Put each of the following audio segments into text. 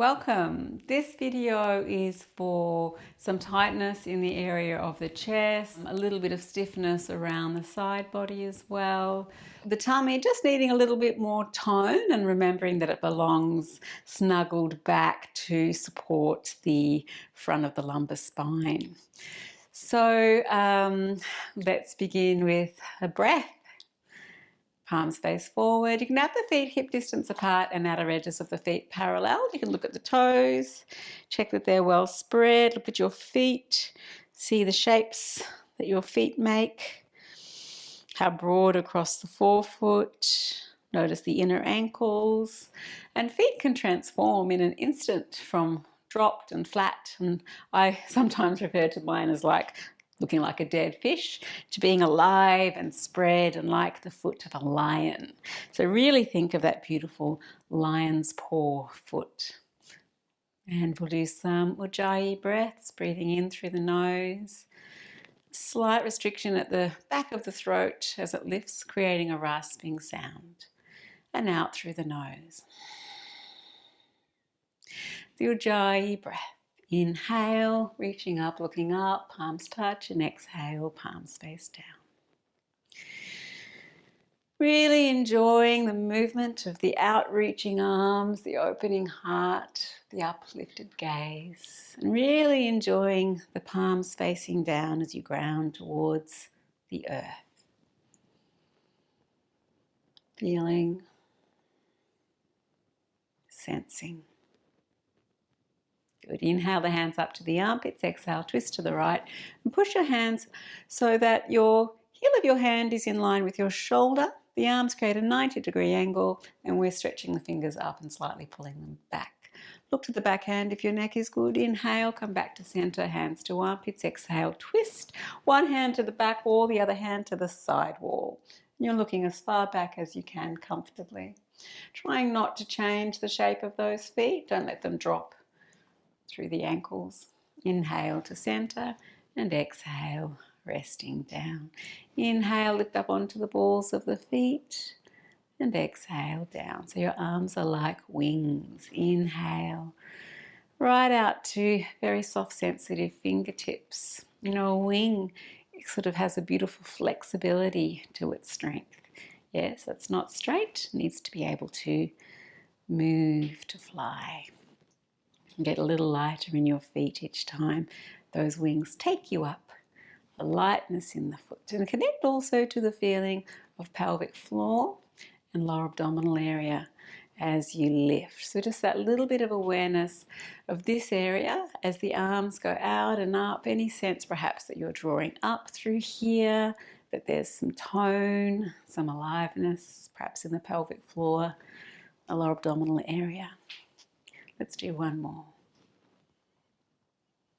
Welcome. This video is for some tightness in the area of the chest, a little bit of stiffness around the side body as well. The tummy just needing a little bit more tone and remembering that it belongs snuggled back to support the front of the lumbar spine. So let's begin with a breath. Palms face forward. You can have the feet hip distance apart and outer edges of the feet parallel. You can look at the toes, check that they're well spread. Look at your feet, see the shapes that your feet make. How broad across the forefoot. Notice the inner ankles. And feet can transform in an instant from dropped and flat. And I sometimes refer to mine as like looking like a dead fish, to being alive and spread and like the foot of a lion. So really think of that beautiful lion's paw foot. And we'll do some ujjayi breaths, breathing in through the nose. Slight restriction at the back of the throat as it lifts, creating a rasping sound. And out through the nose. The ujjayi breath. Inhale, reaching up, looking up, palms touch, and exhale, palms face down. Really enjoying the movement of the outreaching arms, the opening heart, the uplifted gaze, and really enjoying the palms facing down as you ground towards the earth. Feeling, sensing. Good. Inhale the hands up to the armpits, exhale, twist to the right, and push your hands so that your heel of your hand is in line with your shoulder. The arms create a 90-degree angle, and we're stretching the fingers up and slightly pulling them back. Look to the backhand if your neck is good. Inhale, come back to center, hands to armpits, exhale, twist. One hand to the back wall, the other hand to the side wall. You're looking as far back as you can comfortably. Trying not to change the shape of those feet. Don't let them drop through the ankles. Inhale to center and exhale, resting down. Inhale, lift up onto the balls of the feet and exhale down. So your arms are like wings. Inhale, right out to very soft, sensitive fingertips. You know, a wing sort of has a beautiful flexibility to its strength. Yes, it's not straight, it needs to be able to move, to fly. Get a little lighter in your feet each time those wings take you up. A lightness in the foot. And connect also to the feeling of pelvic floor and lower abdominal area as you lift. So just that little bit of awareness of this area as the arms go out and up. Any sense perhaps that you're drawing up through here, that there's some tone, some aliveness, perhaps in the pelvic floor, the lower abdominal area. Let's do one more.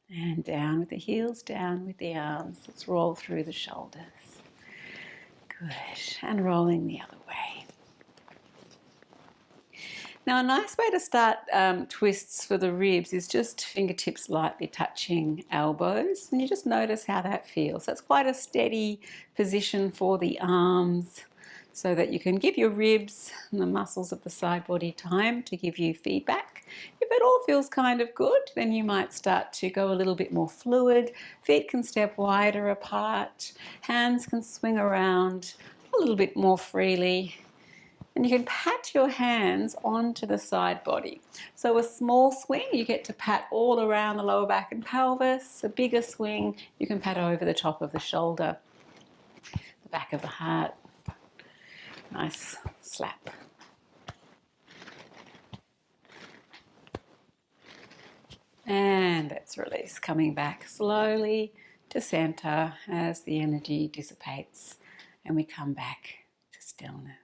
And down with the heels, down with the arms. Let's roll through the shoulders. Good. And rolling the other way. Now, a nice way to start twists for the ribs is just fingertips lightly touching elbows. And you just notice how that feels. That's quite a steady position for the arms, so that you can give your ribs and the muscles of the side body time to give you feedback. If it all feels kind of good, then you might start to go a little bit more fluid. Feet can step wider apart. Hands can swing around a little bit more freely. And you can pat your hands onto the side body. So a small swing, you get to pat all around the lower back and pelvis. A bigger swing, you can pat over the top of the shoulder, the back of the heart. Nice slap. And let's release, coming back slowly to center as the energy dissipates and we come back to stillness.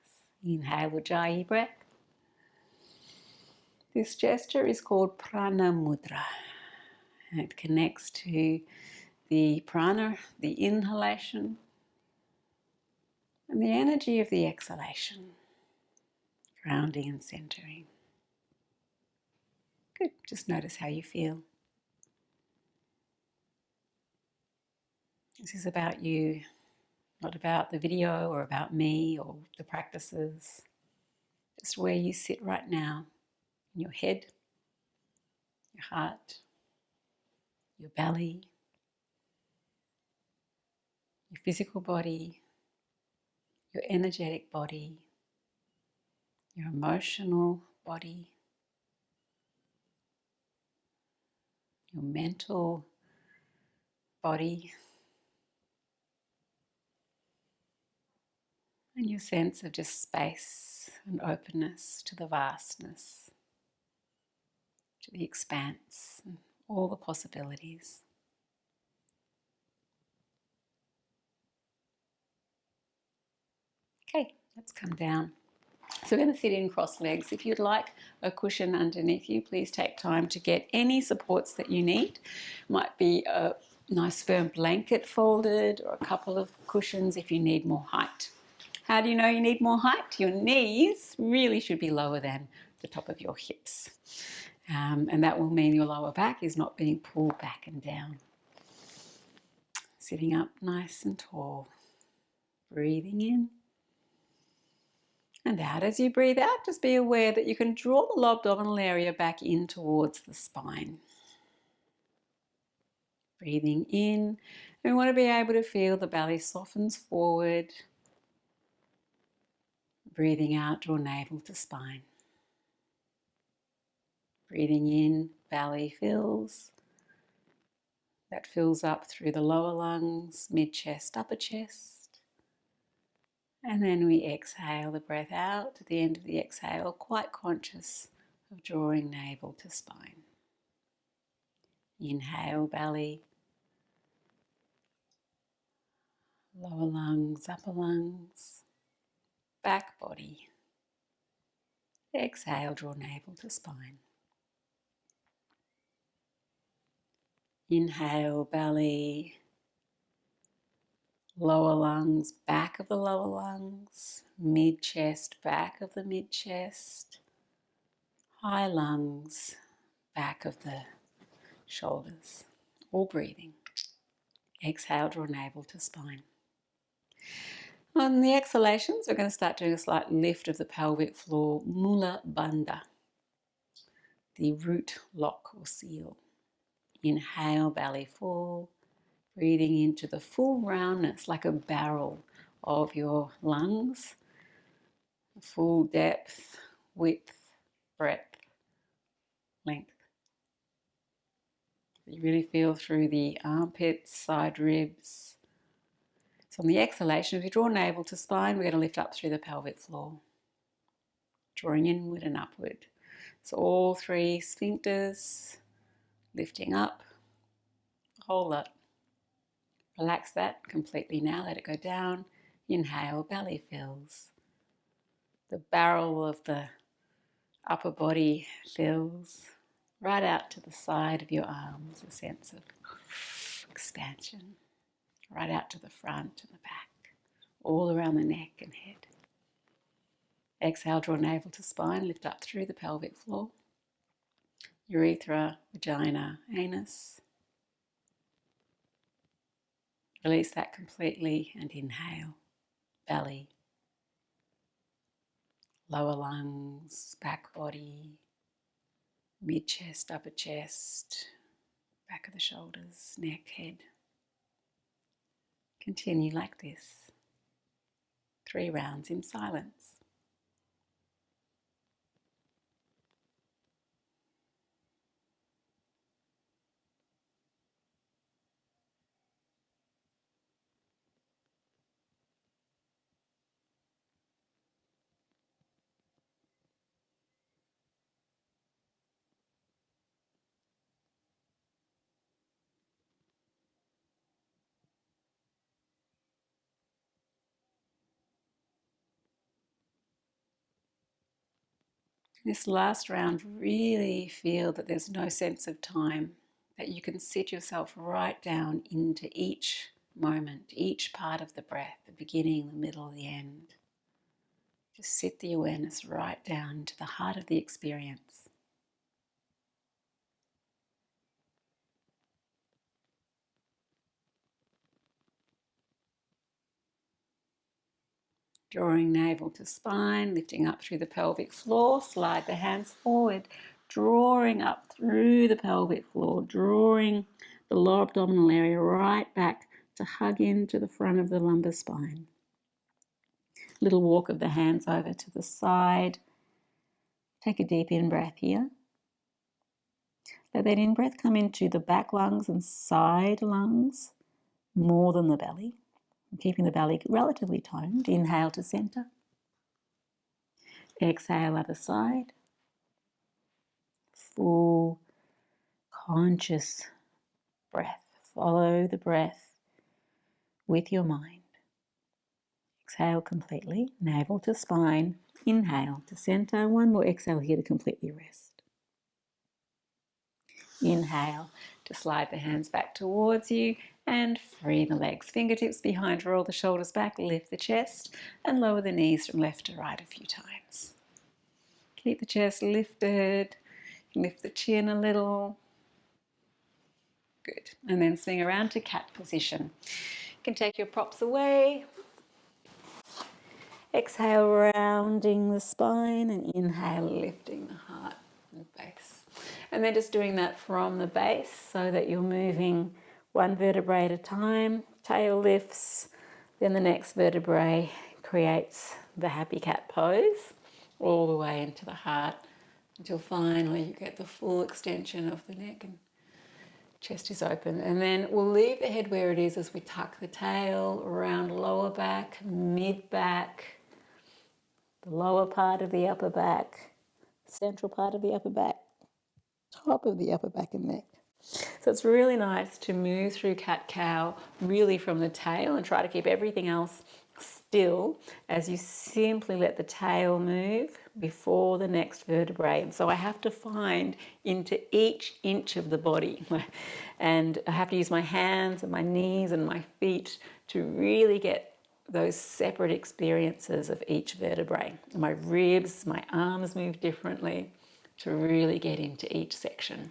Inhale, ujjayi breath. This gesture is called prana mudra. And it connects to the prana, the inhalation, and the energy of the exhalation, grounding and centering. Good. Just notice how you feel. This is about you, not about the video or about me or the practices. Just where you sit right now, in your head, your heart, your belly, your physical body, your energetic body, your emotional body, your mental body, and your sense of just space and openness to the vastness, to the expanse, and all the possibilities. Okay, let's come down. So we're going to sit in cross legs. If you'd like a cushion underneath you, please take time to get any supports that you need. Might be a nice firm blanket folded or a couple of cushions if you need more height. How do you know you need more height? Your knees really should be lower than the top of your hips. And that will mean your lower back is not being pulled back and down. Sitting up nice and tall. Breathing in and out. As you breathe out, just be aware that you can draw the low abdominal area back in towards the spine. Breathing in, and we want to be able to feel the belly softens forward. Breathing out, draw navel to spine. Breathing in, belly fills. That fills up through the lower lungs, mid-chest, upper chest. And then we exhale the breath out. At the end of the exhale, quite conscious of drawing navel to spine. Inhale, belly. Lower lungs, upper lungs, back body. Exhale, draw navel to spine. Inhale, belly. Lower lungs, back of the lower lungs. Mid-chest, back of the mid-chest. High lungs, back of the shoulders. All breathing. Exhale, draw navel to spine. On the exhalations, we're going to start doing a slight lift of the pelvic floor, Mula Bandha, the root lock or seal. Inhale, belly full, breathing into the full roundness like a barrel of your lungs. Full depth, width, breadth, length. You really feel through the armpits, side ribs. So on the exhalation, if you draw navel to spine, we're going to lift up through the pelvic floor, drawing inward and upward. So all three sphincters lifting up, a whole lot. Relax that completely now, let it go down. Inhale, belly fills. The barrel of the upper body fills right out to the side of your arms, a sense of expansion, right out to the front and the back, all around the neck and head. Exhale, draw navel to spine, lift up through the pelvic floor, urethra, vagina, anus. Release that completely and inhale, belly, lower lungs, back body, mid-chest, upper chest, back of the shoulders, neck, head. Continue like this. 3 rounds in silence. This last round, really feel that there's no sense of time, that you can sit yourself right down into each moment, each part of the breath, the beginning, the middle, the end. Just sit the awareness right down to the heart of the experience. Drawing navel to spine, lifting up through the pelvic floor, slide the hands forward, drawing up through the pelvic floor, drawing the lower abdominal area right back to hug into the front of the lumbar spine. Little walk of the hands over to the side. Take a deep in-breath here. Let that in-breath come into the back lungs and side lungs more than the belly. Keeping the belly relatively toned. Inhale to center. Exhale other side. Full conscious breath. Follow the breath with your mind. Exhale completely, navel to spine. Inhale to center. One more exhale here to completely rest. Inhale to slide the hands back towards you and free the legs. Fingertips behind, roll the shoulders back, lift the chest and lower the knees from left to right a few times. Keep the chest lifted, lift the chin a little. Good. And then swing around to cat position. You can take your props away. Exhale, rounding the spine, and inhale, lifting the heart and base. And then just doing that from the base so that you're moving one vertebrae at a time. Tail lifts, then the next vertebrae creates the happy cat pose all the way into the heart until finally you get the full extension of the neck and chest is open. And then we'll leave the head where it is as we tuck the tail around lower back, mid back, the lower part of the upper back, central part of the upper back, top of the upper back and neck. So it's really nice to move through cat-cow really from the tail and try to keep everything else still as you simply let the tail move before the next vertebrae. And so I have to find into each inch of the body and I have to use my hands and my knees and my feet to really get those separate experiences of each vertebrae. My ribs, my arms move differently to really get into each section.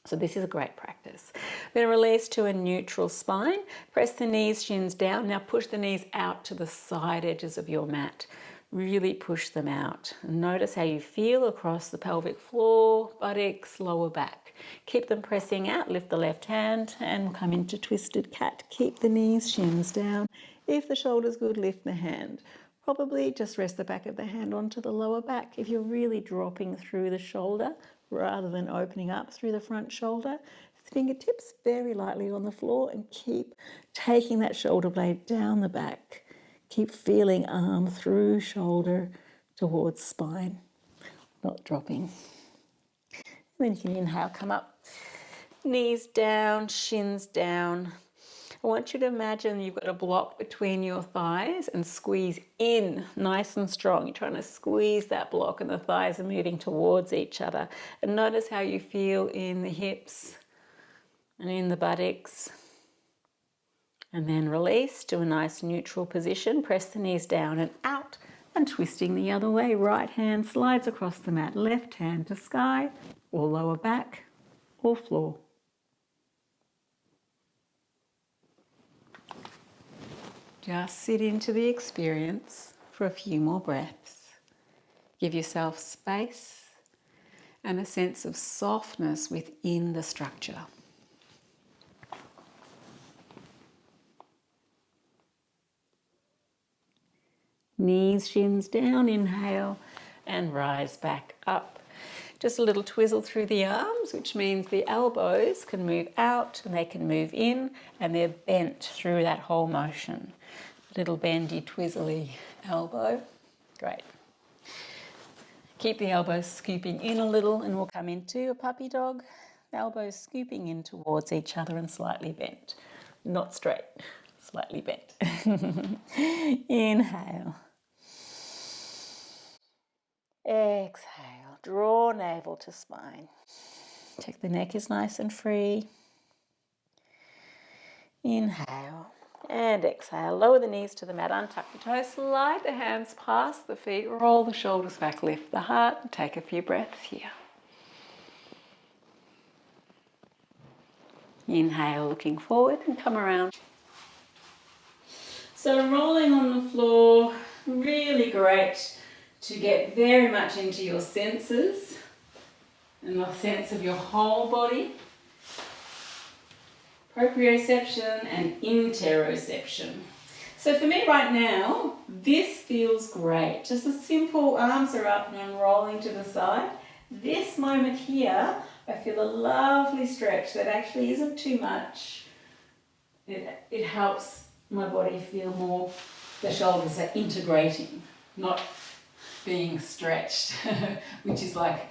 So this is a great practice. Then release to a neutral spine. Press the knees, shins down. Now push the knees out to the side edges of your mat. Really push them out. And notice how you feel across the pelvic floor, buttocks, lower back. Keep them pressing out. Lift the left hand and come into twisted cat. Keep the knees, shins down. If the shoulder's good, lift the hand. Probably just rest the back of the hand onto the lower back. If you're really dropping through the shoulder rather than opening up through the front shoulder, fingertips very lightly on the floor and keep taking that shoulder blade down the back. Keep feeling arm through shoulder towards spine, not dropping. And then you can inhale, come up, knees down, shins down. I want you to imagine you've got a block between your thighs and squeeze in nice and strong. You're trying to squeeze that block and the thighs are moving towards each other. And notice how you feel in the hips and in the buttocks. And then release to a nice neutral position. Press the knees down and out and twisting the other way. Right hand slides across the mat. Left hand to sky or lower back or floor. Just sit into the experience for a few more breaths. Give yourself space and a sense of softness within the structure. Knees, shins down, inhale and rise back up. Just a little twizzle through the arms, which means the elbows can move out and they can move in and they're bent through that whole motion. Little bendy, twizzly elbow. Great. Keep the elbows scooping in a little and we'll come into a puppy dog. Elbows scooping in towards each other and slightly bent. Not straight, slightly bent. Inhale. Exhale. Draw navel to spine. Check the neck is nice and free. Inhale. And exhale, lower the knees to the mat, untuck the toes, slide the hands past the feet, roll the shoulders back, lift the heart, and take a few breaths here. Inhale, looking forward and come around. So rolling on the floor, really great to get very much into your senses. and the sense of your whole body. Proprioception and interoception. So for me right now, this feels great. Just a simple arms are up and I'm rolling to the side. This moment here, I feel a lovely stretch that actually isn't too much. It helps my body feel more, the shoulders are integrating, not being stretched, which is like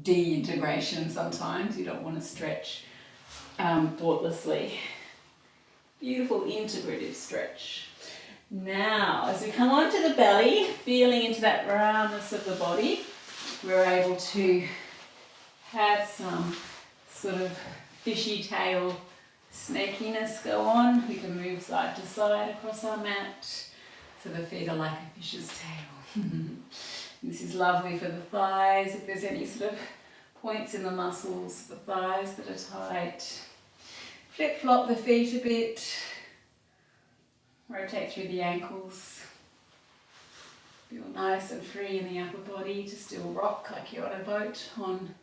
de-integration sometimes. You don't want to stretch thoughtlessly. Beautiful integrative stretch. Now, as we come onto the belly, feeling into that roundness of the body, we're able to have some sort of fishy tail snakiness go on. We can move side to side across our mat so the feet are like a fish's tail. This is lovely for the thighs. If there's any sort of points in the muscles, the thighs that are tight. Flip-flop the feet a bit. Rotate through the ankles. Feel nice and free in the upper body to still rock like you're on a boat on,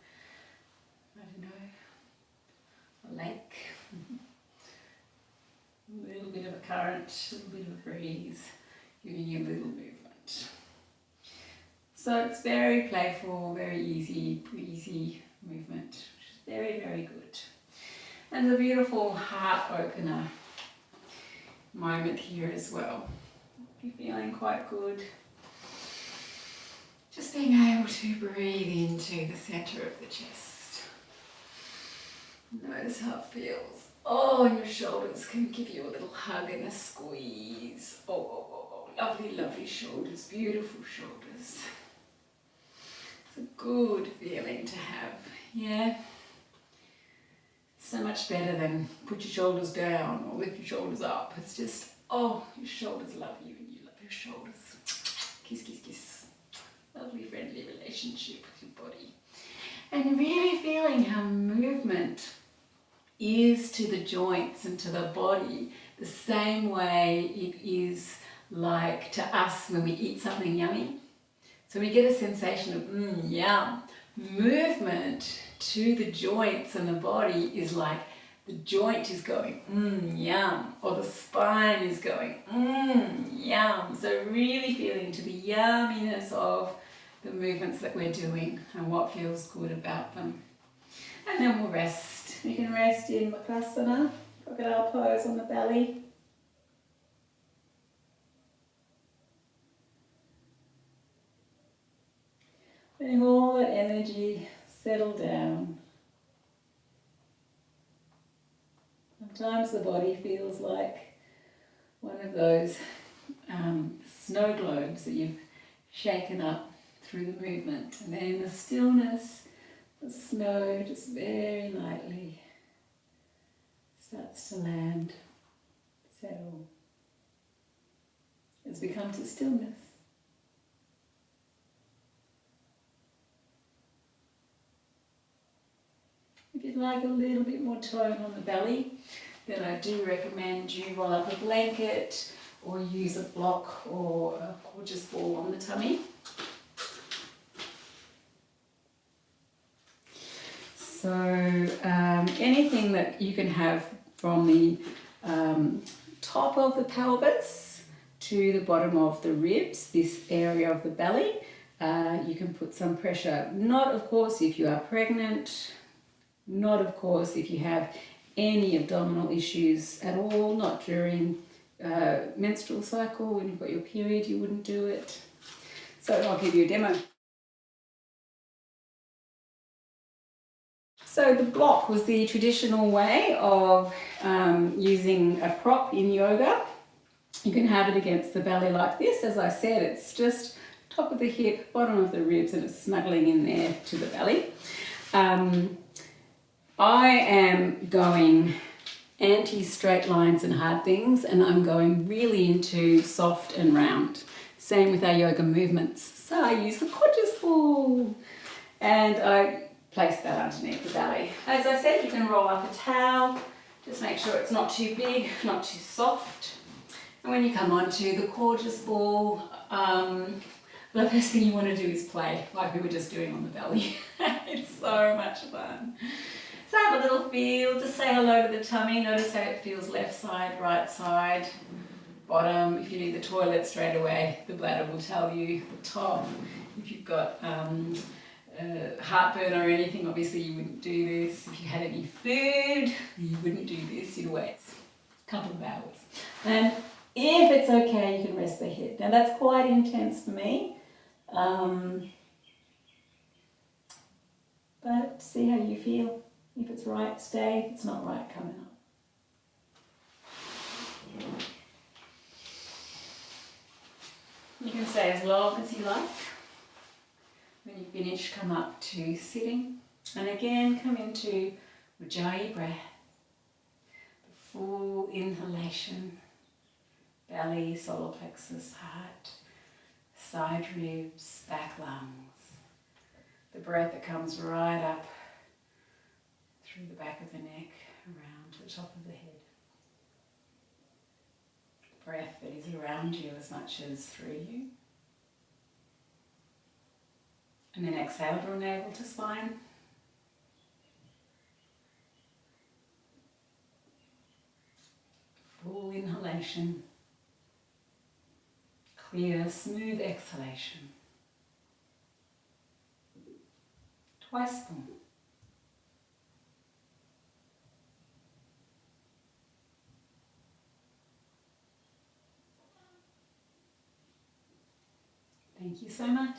I don't know, a lake. A little bit of a current, a little bit of a breeze, giving you a little movement. So it's very playful, very easy, breezy movement, which is very, very good. And a beautiful heart opener moment here as well. You're feeling quite good. Just being able to breathe into the center of the chest. Notice how it feels. Oh, and your shoulders can give you a little hug and a squeeze. Oh, lovely, lovely shoulders, beautiful shoulders. It's a good feeling to have, yeah? So much better than put your shoulders down or lift your shoulders up. It's just, oh, your shoulders love you and you love your shoulders. Kiss, kiss, kiss. Lovely, friendly relationship with your body. And really feeling how movement is to the joints and to the body the same way it is like to us when we eat something yummy. So we get a sensation of yum. Movement to the joints and the body is like the joint is going yum, or the spine is going yum. So really feeling to the yumminess of the movements that we're doing and what feels good about them. And then we'll rest. You can rest in Bakasana, crocodile pose on the belly. Letting all that energy settle down. Sometimes the body feels like one of those snow globes that you've shaken up through the movement. And then in the stillness, the snow just very lightly starts to land, settle, as we come to stillness. If you'd like a little bit more tone on the belly, then I do recommend you roll up a blanket or use a block or a gorgeous ball on the tummy. So anything that you can have from the top of the pelvis to the bottom of the ribs, this area of the belly, you can put some pressure. Not, of course, if you are pregnant. Not, of course, if you have any abdominal issues at all, not during menstrual cycle. When you've got your period, you wouldn't do it. So I'll give you a demo. So the block was the traditional way of using a prop in yoga. You can have it against the belly like this. As I said, it's just top of the hip, bottom of the ribs, and it's snuggling in there to the belly. I am going anti-straight lines and hard things, and I'm going really into soft and round. Same with our yoga movements. So I use the gorgeous ball and I place that underneath the belly. As I said, you can roll up a towel. Just make sure it's not too big, not too soft. And when you come onto the gorgeous ball, the first thing you want to do is play, like we were just doing on the belly. It's so much fun. So have a little feel, just say hello to the tummy, notice how it feels left side, right side, bottom. If you need the toilet straight away, the bladder will tell you. The top, if you've got heartburn or anything, obviously you wouldn't do this. If you had any food, you wouldn't do this, you'd wait a couple of hours. And if it's okay, you can rest the head. Now that's quite intense for me. But see how you feel. If it's right, stay. If it's not right, come out. You can stay as long as you like. When you finish, come up to sitting. And again, come into Ujjayi breath. The full inhalation. Belly, solar plexus, heart, side ribs, back lungs. The breath that comes right up through the back of the neck, around to the top of the head. Breath that is around you as much as through you. And then exhale, draw navel to spine. Full inhalation. Clear, smooth exhalation. Twice more. Thank you so much.